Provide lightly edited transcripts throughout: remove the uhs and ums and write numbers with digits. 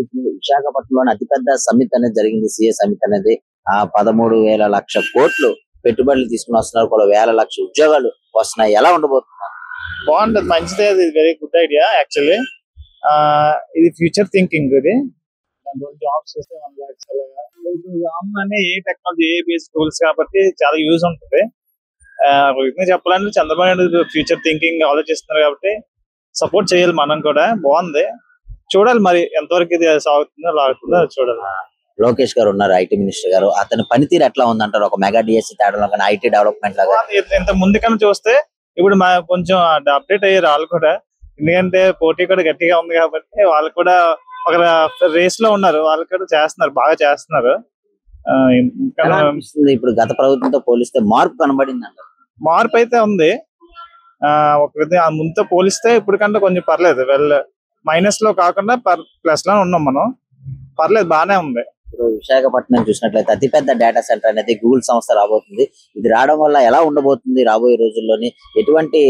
ఇప్పుడు విశాఖపట్నంలోని అతిపెద్ద సమ్మిట్ అనేది జరిగింది. సిఏ సమ్మిట్ అనేది 13,00,00,000 కోట్లు పెట్టుబడులు తీసుకుని వస్తున్నారు. కూడా వేల లక్ష ఉద్యోగాలు వస్తున్నాయి. ఎలా ఉండబోతుంది? బాగుంటది, మంచిదే. అది వెరీ గుడ్ ఐడియా యాక్చువల్లీ. ఇది ఫ్యూచర్ థింకింగ్. ఇది దాంట్లో జాబ్స్ వస్తే 1 lakhs అలాగా. ఇప్పుడు రాగానే ఏ టెక్నాలజీ, ఏ బేస్ టూల్స్ కాబట్టి చాలా యూజ్ ఉంటుంది. చెప్పాలంటే చంద్రబాబు నాయుడు ఫ్యూచర్ థింకింగ్ ఆలోచిస్తున్నారు కాబట్టి సపోర్ట్ చేయాలి మనం కూడా. బాగుంది, చూడాలి మరి ఎంతవరకు ఇది సాగుతుందో లాగుతుందో చూడాలి. లోకేష్ గారు ఉన్నారు, ఐటీ మినిస్టర్ గారు. అతని పనితీరు ఎట్లా ఉందంటారు? ఒక మెగా డిఎస్సి తేడాలో కానీ ఐటీ డెవలప్మెంట్ లాగా ఇంత ముందు కన్నా చూస్తే ఇప్పుడు కొంచెం అప్డేట్ అయ్యారు వాళ్ళు కూడా. ఎందుకంటే పోటీ కూడా గట్టిగా ఉంది కాబట్టి వాళ్ళు కూడా ఒక రేస్ లో ఉన్నారు. వాళ్ళు కూడా చేస్తున్నారు, బాగా చేస్తున్నారు. ఇప్పుడు గత ప్రభుత్వంతో పోలిస్తే మార్పు కనబడింది అంటారు? మార్పు అయితే ఉంది. ఒక ముందుతో పోలిస్తే ఇప్పుడు కంటే కొంచెం పర్లేదు. మైనస్ లో కాకుండా ప్లస్ లో ఉన్నాం మనం. పర్లేదు, బానే ఉంది. ఇప్పుడు విశాఖపట్నం చూసినట్లయితే అతిపెద్ద డేటా సెంటర్ అనేది గూగుల్ సంస్థ రాబోతుంది. ఇది రావడం వల్ల ఎలా ఉండబోతుంది? రాబోయే రోజుల్లోని ఎటువంటి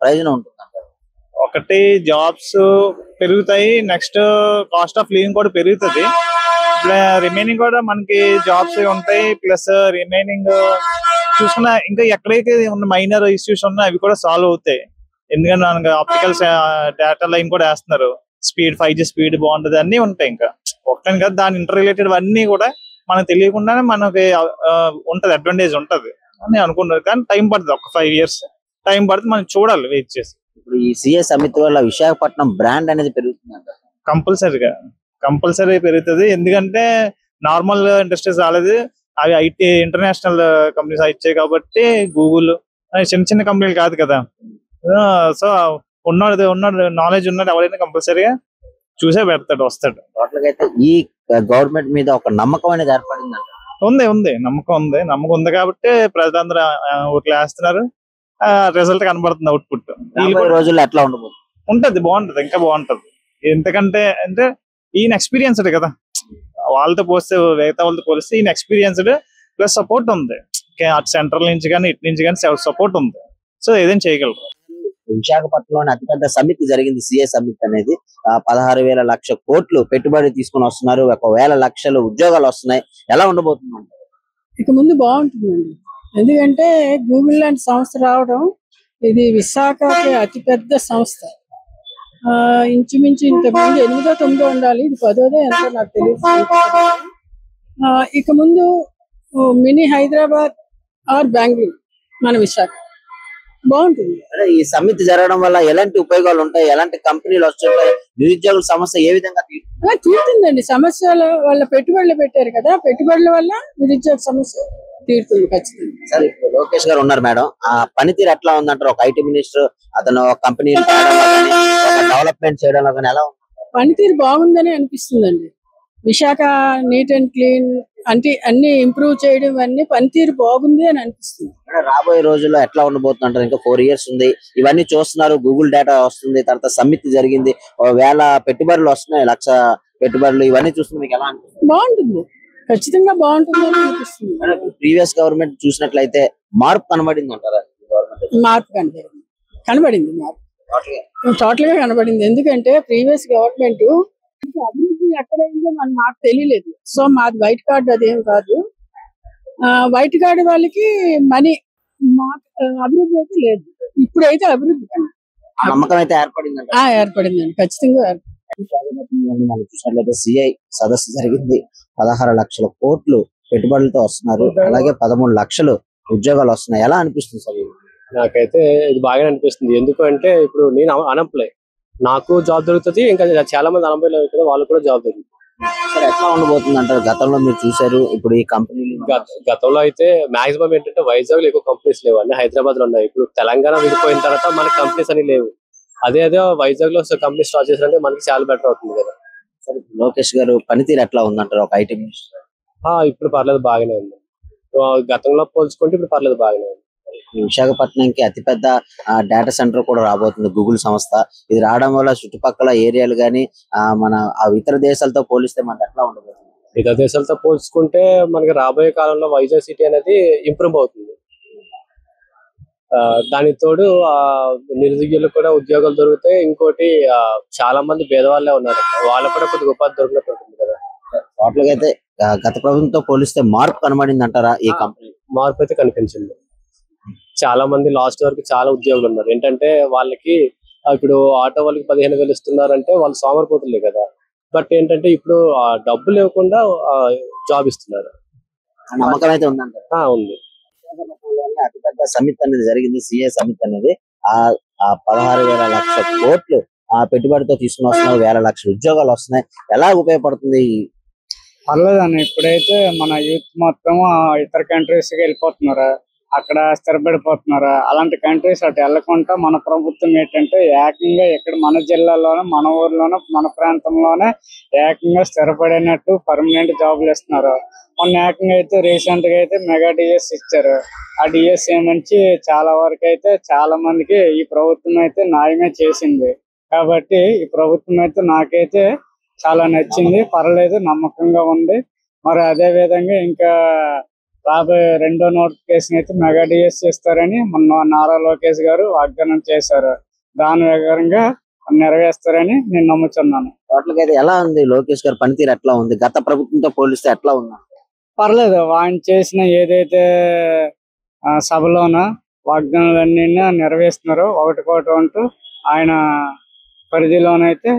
ప్రయోజనం ఉంటుంది అంటారు? ఒకటి, జాబ్స్ పెరుగుతాయి. నెక్స్ట్ కాస్ట్ ఆఫ్ లివింగ్ కూడా పెరుగుతుంది. రిమైనింగ్ కూడా మనకి జాబ్స్ ఉంటాయి. ప్లస్ రిమైనింగ్ చూసుకున్నా ఇంకా ఎక్కడైతే ఉన్న మైనర్ ఇష్యూస్ ఉన్నా అవి కూడా సాల్వ్ అవుతాయి. ఎందుకంటే మనకి ఆప్టికల్ డేటా లైన్ కూడా వేస్తున్నారు. స్పీడ్ 5G స్పీడ్ బాగుంటది, అన్ని ఉంటాయి. ఇంకా ఒకటే కదా, దాని ఇంటర్ రిలేటెడ్ అన్ని కూడా మనకు తెలియకుండానే మనకి ఉంటది, అడ్వాంటేజ్ ఉంటది అని అనుకుంటారు. కానీ టైం పడుతుంది, ఒక 5 years టైం పడుతుంది. మనం చూడాలి, వెయిట్ చేసి. ఇప్పుడు ఈ సిఏ సమితి వల్ల విశాఖపట్నం బ్రాండ్ అనేది పెరుగుతుంది అంటారు? కంపల్సరీ పెరుగుతుంది. ఎందుకంటే నార్మల్ ఇండస్ట్రీస్ రాలేదు, అవి ఐటీ ఇంటర్నేషనల్ కంపెనీస్ వచ్చాయి కాబట్టి. గూగుల్ చిన్న చిన్న కంపెనీలు కాదు కదా. సో ఉన్నాడు నాలెడ్జ్ ఉన్నాడు ఎవరైనా కంపల్సరీగా చూసే పెడతాడు, వస్తాడు. టోటల్ గా అయితే ఈ గవర్నమెంట్ మీద ఒక నమ్మకం అనేది ఏర్పడింది అంట? ఉంది, నమ్మకం ఉంది కాబట్టి ప్రజలందరూ ఓట్లు వేస్తున్నారు. రిజల్ట్ కనబడుతుంది, అవుట్పుట్. రోజుల్లో ఎట్లా ఉంటది, బాగుంటది, ఇంకా బాగుంటది. ఎందుకంటే అంటే ఈయన ఎక్స్పీరియన్స్డ్ కదా. వాళ్ళతో పోస్తే, మిగతా వాళ్ళతో పోలిస్తే ఈయన ఎక్స్పీరియన్స్డ్. ప్లస్ సపోర్ట్ ఉంది, అటు సెంట్రల్ నుంచి కానీ ఇటు నుంచి కానీ సపోర్ట్ ఉంది. సో ఏదైనా చేయగలరు. విశాఖపట్నంలోని అతిపెద్ద సమితి జరిగింది, సిఏ సమితి అనేది. 16,00,000 కోట్లు పెట్టుబడి తీసుకుని వస్తున్నారు. 1,00,000 ఉద్యోగాలు వస్తున్నాయి. ఎలా ఉండబోతుంది? ఇక ముందు బాగుంటుందండి. ఎందుకంటే గూగుల్ లాంటి సంస్థ రావడం, ఇది విశాఖకి అతిపెద్ద సంస్థ. ఇంచుమించు ఇంతకుముందు 8దో 9దో ఉండాలి, ఇది 10దో ఎంతో నాకు తెలియదు. ఇక ముందు మినీ హైదరాబాద్ ఆర్ బెంగళూరు మన విశాఖ బాగుంటుంది. ఈ సమితి జరగడం వల్ల ఎలాంటి ఉపయోగాలు ఉంటాయి? ఎలాంటి కంపెనీలు వస్తుంటాయి? నిరుద్యోగుల సమస్య ఏ విధంగా తీరుతుందండి? సమస్యలు వాళ్ళ పెట్టుబడులు పెట్టారు కదా, పెట్టుబడుల వల్ల నిరుద్యోగ సమస్య తీరుతుంది ఖచ్చితంగా. సరే, ఇప్పుడు లోకేష్ గారు ఉన్నారు మేడం. ఆ పనితీరు ఎట్లా ఉందంటారు? ఒక ఐటీ మినిస్టర్, అతను కంపెనీ డెవలప్మెంట్ చేయడంలో కానీ ఎలా ఉంది? పనితీరు బాగుందని అనిపిస్తుందండి. విశాఖ నీట్ అండ్ క్లీన్ అంటే అన్ని ఇంప్రూవ్ చేయడం, అన్ని పనితీరు బాగుంది అని అనిపిస్తుంది. రాబోయే రోజుల్లో ఎట్లా ఉండబోతుందంటారు? ఇంకా 4 years ఉంది. ఇవన్నీ చూస్తున్నారు, గూగుల్ డేటా వస్తుంది, తర్వాత సమ్మిట్ జరిగింది, 1,000 పెట్టుబడులు వస్తున్నాయి, 1,00,000 పెట్టుబడులు. ఇవన్నీ చూస్తుంది, మీకు ఎలా అనిపిస్తుంది? బాగుంటుంది, ఖచ్చితంగా బాగుంటుంది అని అనిపిస్తుంది. ప్రీవియస్ గవర్నమెంట్ చూసినట్లయితే మార్పు కనబడింది అంటారా? మార్పు కనబడింది టోటల్ గా కనబడింది. ఎందుకంటే ప్రీవియస్ గవర్నమెంట్ అభివృద్ధి ఎక్కడైందో మాకు తెలియలేదు. సో మాది వైట్ కార్డు అదేం కాదు. వైట్ కార్డు వాళ్ళకి మనీ, మాకు అభివృద్ధి అయితే లేదు. ఇప్పుడైతే అభివృద్ధి నమ్మకం అయితే ఏర్పడిందండి, ఖచ్చితంగా మనం చూసినట్లయితే సిఐ సదస్సు జరిగింది. 16,00,000 కోట్లు పెట్టుబడులతో వస్తున్నారు. అలాగే 13 లక్షలు ఉద్యోగాలు వస్తున్నాయి. ఎలా అనిపిస్తుంది సార్? నాకైతే ఇది బాగా అనిపిస్తుంది. ఎందుకంటే ఇప్పుడు నేను అన్ఎంప్లాయ్, నాకు జాబ్ దొరుకుతుంది. ఇంకా చాలా మంది అన్ఎంప్లాయ్ కదా, వాళ్ళు కూడా జాబ్ దొరుకుతుంది. ఎట్లా ఉండబోతుంది అంటారు? గతంలో మీరు చూసారు, ఇప్పుడు ఈ కంపెనీ గతంలో అయితే మాక్సిమం ఏంటంటే వైజాగ్ లో ఎక్కువ కంపెనీస్ లేవు, అన్ని హైదరాబాద్ లో ఉన్నాయి. ఇప్పుడు తెలంగాణ విడిపోయిన తర్వాత మనకి కంపెనీస్ అని లేవు. అదే వైజాగ్ లో కంపెనీ స్టార్ట్ చేసారంటే మనకి చాలా బెటర్ అవుతుంది కదా. సరే, లోకేష్ గారు పనితీరు ఎట్లా ఉందంటారు ఒక ఐటీ మినిస్టర్? ఇప్పుడు పర్లేదు, బాగానే ఉంది. గతంలో పోల్చుకుంటే ఇప్పుడు పర్లేదు, బాగానే ఉంది. విశాఖపట్నంకి అతిపెద్ద డేటా సెంటర్ కూడా రాబోతుంది గూగుల్ సంస్థ. ఇది రావడం వల్ల చుట్టుపక్కల ఏరియాలు గానీ మన ఇతర దేశాలతో పోలిస్తే మనకి ఎట్లా ఉండబోతుంది? ఇతర దేశాలతో పోల్చుకుంటే మనకి రాబోయే కాలంలో వైజాగ్ సిటీ అనేది ఇంప్రూవ్ అవుతుంది. దానికి తోడు నిరుద్యోగులకు కూడా ఉద్యోగాలు దొరుకుతాయి. ఇంకోటి చాలా మంది పేదవాళ్ళే ఉన్నారు, వాళ్ళకు కూడా కొద్దిగా ఉపాధి దొరికినట్టు ఉంటుంది కదా. టోటల్ గా అయితే గత ప్రభుత్వంతో పోలిస్తే మార్పు కనబడింది అంటారా ఈ కంపెనీ? మార్పు అయితే కనిపించింది. చాలా మంది లాస్ట్ వరకు చాలా ఉద్యోగులు ఉన్నారు. ఏంటంటే వాళ్ళకి ఇప్పుడు ఆటో వాళ్ళకి 15,000 ఇస్తున్నారంటే వాళ్ళు సోమరిపోతులే కదా. బట్ ఏంటంటే ఇప్పుడు డబ్బులు ఇవ్వకుండా జాబ్ ఇస్తున్నారు. నమ్మకం అయితే ఉందంటారా? ఉంది. విశాఖపట్నంలోనే అతిపెద్ద సమిట్ అనేది జరిగింది, సిఏ సమిట్ అనేది. ఆ 16,000 లక్షల కోట్లు ఆ పెట్టుబడితో తీసుకుని వస్తున్నారు, వేల లక్షల ఉద్యోగాలు వస్తున్నాయి. ఎలా ఉపయోగపడుతుంది? పర్లేదన్న, ఇప్పుడైతే మన యూత్ మొత్తం ఇతర కంట్రీస్ కి వెళ్ళిపోతున్నారు, అక్కడ స్థిరపడిపోతున్నారు. అలాంటి కంట్రీస్ అటు వెళ్ళకుండా మన ప్రభుత్వం ఏంటంటే ఏకంగా ఇక్కడ మన జిల్లాలోనే, మన ఊర్లోనే, మన ప్రాంతంలోనే ఏకంగా స్థిరపడినట్టు పర్మనెంట్ జాబులు ఇస్తున్నారు. మొన్న ఏకంగా అయితే రీసెంట్ గా అయితే మెగా డిఎస్ ఇచ్చారు. ఆ డిఎస్ ఏమంచి చాలా వరకు అయితే చాలా మందికి ఈ ప్రభుత్వం అయితే న్యాయమే చేసింది. కాబట్టి ఈ ప్రభుత్వం అయితే నాకైతే చాలా నచ్చింది, పర్లేదు, నమ్మకంగా ఉంది. మరి అదే విధంగా ఇంకా రాబోయే రెండో నోటిఫికేషన్ అయితే మెగా డిఎస్ ఇస్తారని మొన్న నారా లోకేష్ గారు వాగ్దానం చేశారు. దాని వివరంగా నెరవేరుస్తారని నేను నమ్ముతున్నాను. టోటల్ గా అయితే ఎలా ఉంది లోకేష్ గారి పనితీరు, ఎట్లా ఉంది గత ప్రభుత్వంతో పోలిస్తే ఎట్లా ఉంది? పర్లేదు, ఆయన చేసిన ఏదైతే సభలోన వాగ్దానాలన్నీ నెరవేరుస్తున్నారో ఒకటికోటి అంటూ ఆయన పరిధిలోనైతే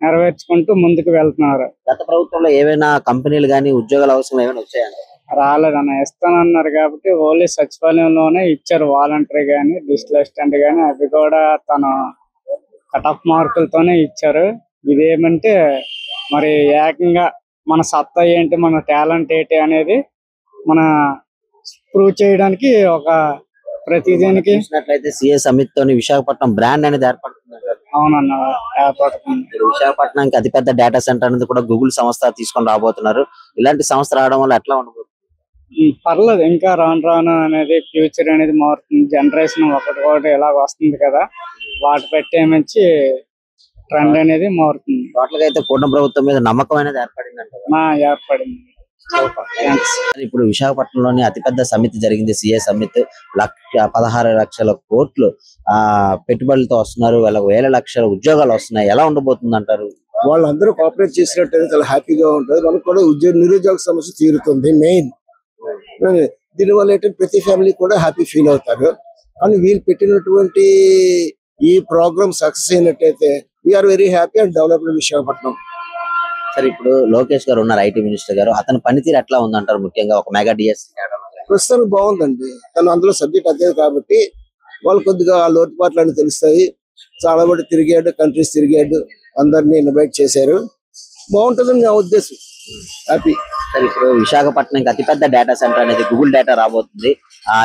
నెరవేర్చుకుంటూ ముందుకు వెళ్తున్నారు. గత ప్రభుత్వంలో ఏవైనా కంపెనీలు గానీ ఉద్యోగాల అవసరం ఏమైనా వచ్చాయండి? రాలేదన్న, ఇస్తానన్నారు కాబట్టి ఓన్లీ సచివాలయంలోనే ఇచ్చారు. వాలంటరీ గానీ, డిజిటల్ అసిస్టెంట్ గానీ అవి కూడా తన కట్ ఆఫ్ మార్కులతోనే ఇచ్చారు. ఇదేమంటే మరి ఏకంగా మన సత్తా ఏంటి, మన టాలెంట్ ఏంటి అనేది మన ప్రూవ్ చేయడానికి ఒక ప్రతిదీనికి చూసినట్లయితే సిఏ సమిట్ తోని విశాఖపట్నం బ్రాండ్ అనేది ఏర్పడుతుంది. అవునన్న, ఏర్పడుతుంది. విశాఖపట్నానికి అతిపెద్ద డేటా సెంటర్ అనేది కూడా గూగుల్ సంస్థ తీసుకొని రాబోతున్నారు. ఇలాంటి సంస్థ రావడం వల్ల ఎట్లా ఉండబోతుంది? పర్లేదు, ఇంకా రాను రాను అనేది ఫ్యూచర్ అనేది మారుతుంది. జనరేషన్ ఒకటి ఇలాగ వస్తుంది కదా, వాటి పెట్టేమించి ట్రెండ్ అనేది మారుతుంది. టోటల్ గా అయితే కూటమి ప్రభుత్వం మీద నమ్మకం అనేది ఏర్పడింది అంటారు? ఏర్పడింది. ఇప్పుడు విశాఖపట్నంలోని అతిపెద్ద సమితి జరిగింది, సిఏ సమిట్. 16 లక్షల కోట్లు పెట్టుబడులతో వస్తున్నారు, వాళ్ళకి వేల లక్షల ఉద్యోగాలు వస్తున్నాయి. ఎలా ఉండబోతుంది అంటారు? వాళ్ళందరూ కోఆపరేట్ చేసినట్టయితే చాలా హ్యాపీగా ఉంటుంది. మనకు కూడా నిరుద్యోగ సమస్య తీరుతుంది. మెయిన్ దీనివల్ల ఏంటంటే ప్రతి ఫ్యామిలీ కూడా హ్యాపీ ఫీల్ అవుతారు. కానీ వీళ్ళు పెట్టినటువంటి ఈ ప్రోగ్రామ్ సక్సెస్ అయినట్టయితే we are very happy and developed Visakhapatnam. సరే, ఇప్పుడు లోకేష్ గారు ఉన్నారు, ఐటీ మినిస్టర్ గారు. అతని పనితీరు ఎట్లా ఉందంటారు? ముఖ్యంగా ఒక మెగా డిఎస్ ప్రస్తుతానికి బాగుందండి. తను అందులో సబ్జెక్ట్ అదే కాబట్టి వాళ్ళు కొద్దిగా లోటుపాట్లు అని తెలుస్తాయి. చాలా మంది తిరిగాడు, కంట్రీస్ తిరిగాడు, అందరినీ ఇన్వైట్ చేశారు. బాగుంటుందని నా ఉద్దేశం. హ్యాపీ. సరే, ఇప్పుడు విశాఖపట్నం అతిపెద్ద డేటా సెంటర్ అనేది గూగుల్ డేటా రాబోతుంది.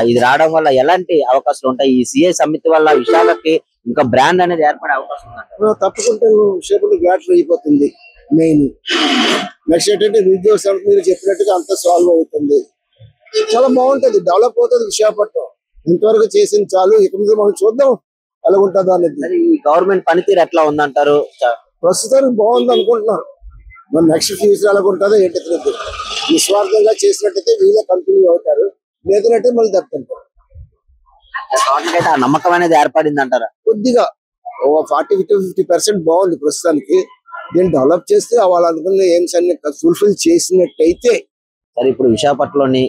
ఇది రావడం వల్ల ఎలాంటి అవకాశాలు ఉంటాయి? ఈ సిఏ సమితి వల్ల విశాఖకి ఇంకా బ్రాండ్ అనేది ఏర్పడే అవకాశం ఉంది? తప్పకుండా విశాఖపట్నం గ్యాటర్ అయిపోతుంది. మెయిన్ నెక్స్ట్ ఏంటంటే నిరుద్యోగ సమస్య మీరు చెప్పినట్టుగా అంత సాల్వ్ అవుతుంది. చాలా బాగుంటది, డెవలప్ అవుతుంది విశాఖపట్నం. ఇంతవరకు చేసింది చాలు, ఇక మీద మనం చూద్దాం ఎలా ఉంటుందో అనేది. ఈ గవర్నమెంట్ పనితీరు ఎట్లా ఉందంటారు? ప్రస్తుతానికి బాగుంది అనుకుంటున్నారు. మరి నెక్స్ట్ ఫ్యూచర్ ఎలా ఉంటుందో ఏంటి తెలియదు. నిస్వార్థంగా చేసినట్టయితే వీళ్ళ కంపెనీ అవుతారు, లేదంటే మళ్ళీ దక్కుంటారు. ఆ నమ్మకం అనేది ఏర్పడింది అంటారా? కొద్దిగా 40-50% బాగుంది ప్రస్తుతానికి. దీన్ని డెవలప్ చేస్తే వాళ్ళు అనుకున్న ఎయిమ్స్ అన్ని ఫుల్ఫిల్ చేసినట్టయితే. సరే, ఇప్పుడు విశాఖపట్నంలోని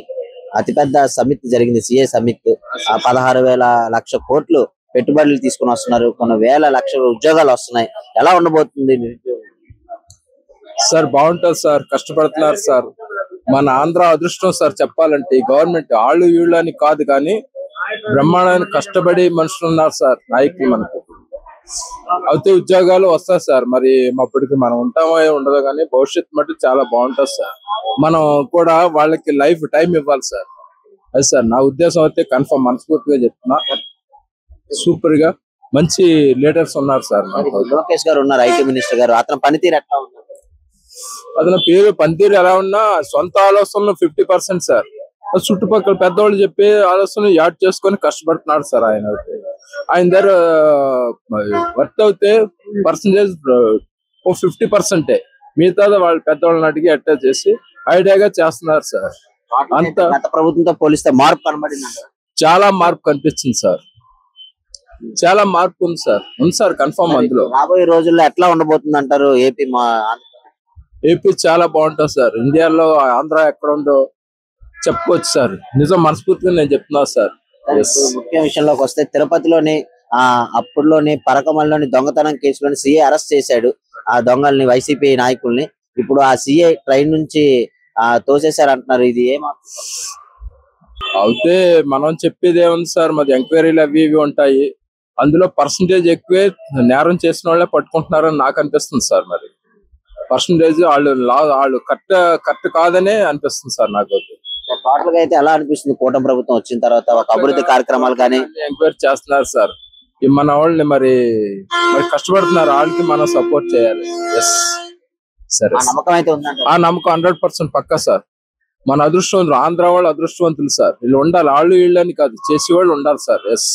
అతిపెద్ద సమిట్ జరిగింది, సిఏ సమిట్. 16,000 లక్షల కోట్లు పెట్టుబడులు తీసుకుని వస్తున్నారు, కొన్ని వేల లక్షల ఉద్యోగాలు వస్తున్నాయి. ఎలా ఉండబోతుంది? సార్ బాగుంటుంది సార్, కష్టపడుతున్నారు సార్. మన ఆంధ్ర అదృష్టం సార్ చెప్పాలంటే. ఈ గవర్నమెంట్ వాళ్ళు వీళ్ళు అని కాదు, కానీ బ్రహ్మాండమైన కష్టపడి మనుషులు ఉన్నారు సార్, నాయకులు. మనకు అయితే ఉద్యోగాలు వస్తాయి సార్. మరి అప్పటికి మనం ఉంటామో ఉండదు, కానీ భవిష్యత్తు మటు చాలా బాగుంటుంది సార్. మనం కూడా వాళ్ళకి లైఫ్ టైం ఇవ్వాలి సార్. అది సార్ నా ఉద్దేశం. అయితే కన్ఫర్మ్ మనస్ఫూర్తిగా చెప్తున్నా, సూపర్ గా మంచి లీడర్స్ ఉన్నారు సార్. లోకేష్ గారు ఉన్నారు, ఐటీ మినిస్టర్ గారు. అతని పనితీరు ఎట్లా ఉంది? అతని పనితీరు ఎలా ఉన్నా సొంత ఆలోచనలు 50% సార్. చుట్టుపక్కల పెద్దవాళ్ళు చెప్పే ఆలోచనలు యాడ్ చేసుకొని కష్టపడుతున్నాడు సార్. ఆయన దగ్గర వర్క్ అవుతే పర్సంటేజ్ 50%, మిగతా వాళ్ళు పెద్దవాళ్ళని అడిగి అటాచ్ చేసి ఐడియాగా చేస్తున్నారు సార్. అంత గత ప్రభుత్వంతో పోలిస్తే మార్పు కనబడింది, చాలా మార్పు కనిపించింది సార్. చాలా మార్పు ఉంది సార్ కన్ఫర్మ్ అందులో. రాబోయే రోజుల్లో ఎట్లా ఉండబోతుంది అంటారు ఏపీ ఏపీ చాలా బాగుంటుంది సార్. ఇండియాలో ఆంధ్ర ఎక్కడ ఉందో చెప్పుకోవచ్చు సార్. నిజం మనస్ఫూర్తిగా నేను చెప్తున్నా సార్. ముఖ్య విషయంలోకి వస్తే తిరుపతిలోని అప్పుడులోని పరకమల్లోని దొంగతనం కేసులోని సీఏ అరెస్ట్ చేశాడు ఆ దొంగల్ని, వైసీపీ నాయకుల్ని. ఇప్పుడు ఆ సీఏ ట్రైన్ నుంచి తోసేశారు అంటున్నారు. ఇది అయితే మనం చెప్పేది ఏముంది సార్, మాది ఎంక్వైరీలు అవి ఇవి ఉంటాయి. అందులో పర్సంటేజ్ ఎక్కువే నేరం చేసిన వాళ్ళే పట్టుకుంటున్నారని నాకు అనిపిస్తుంది సార్. మరి పర్సంటేజ్ వాళ్ళు కరెక్ట్ కాదనే అనిపిస్తుంది సార్ నాకు. టోటల్ గా అయితే ఎలా అనిపిస్తుంది కూటమి ప్రభుత్వం వచ్చిన తర్వాత ఒక అభివృద్ధి కార్యక్రమాలు కానీ ఎంక్వైరీ చేస్తున్నారు సార్. మన వాళ్ళని మరి కష్టపడుతున్నారు, వాళ్ళకి మనం సపోర్ట్ చేయాలి. ఎస్ సరే, నమ్మకం అయితే ఉందండి. ఆ నమ్మకం 100% పక్కా సార్. మన అదృష్టవంతులు, ఆంధ్ర వాళ్ళు అదృష్టవంతులు సార్. వీళ్ళు ఉండాలి, వాళ్ళు వీళ్ళని కాదు, చేసేవాళ్ళు ఉండాలి సార్. ఎస్.